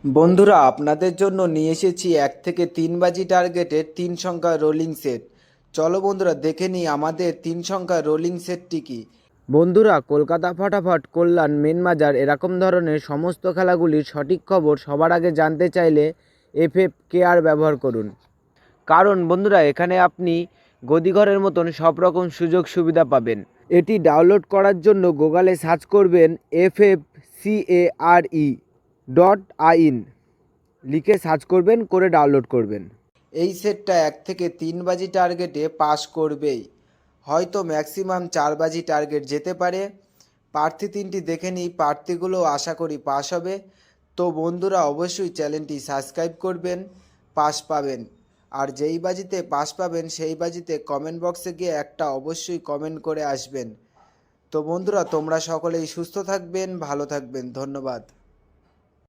বন্ধুরা আপনাদের জন্য নিয়ে এসেছি 1 থেকে 3 বাজি টার্গেটের 3 সংখ্যা রোলিং সেট। চলো বন্ধুরা দেখে নিই আমাদের 3 সংখ্যা রোলিং সেটটি কি। বন্ধুরা কলকাতা ফটাফট কল্যাণ মেন বাজার এরকম ধরনের সমস্ত খেলাগুলির সঠিক খবর সবার আগে জানতে চাইলে FFKR ব্যবহার করুন। কারণ বন্ধুরা এখানে আপনি গদিঘরের মতন সব রকম সুযোগ সুবিধা পাবেন। এটি ডাউনলোড করার জন্য গুগলে সার্চ করবেন FFCARE.in লিখে সার্চ করবেন, করে ডাউনলোড করবেন। এই সেটটা 1 থেকে 3 বাজি টার্গেটে পাস করবেই, হয়তো ম্যাক্সিমাম 4 বাজি টার্গেট যেতে পারে। প্রার্থী 3টি দেখে নিই, প্রার্থীগুলো আশা করি পাস হবে। তো বন্ধুরা অবশ্যই চ্যানেলটি সাবস্ক্রাইব করবেন, পাস পাবেন। আর যেই বাজিতে পাস পাবেন সেই বাজিতে কমেন্ট বক্সে গিয়ে একটা অবশ্যই কমেন্ট করে আসবেন। তো বন্ধুরা তোমরা সকলেই সুস্থ থাকবেন, ভালো থাকবেন, ধন্যবাদ।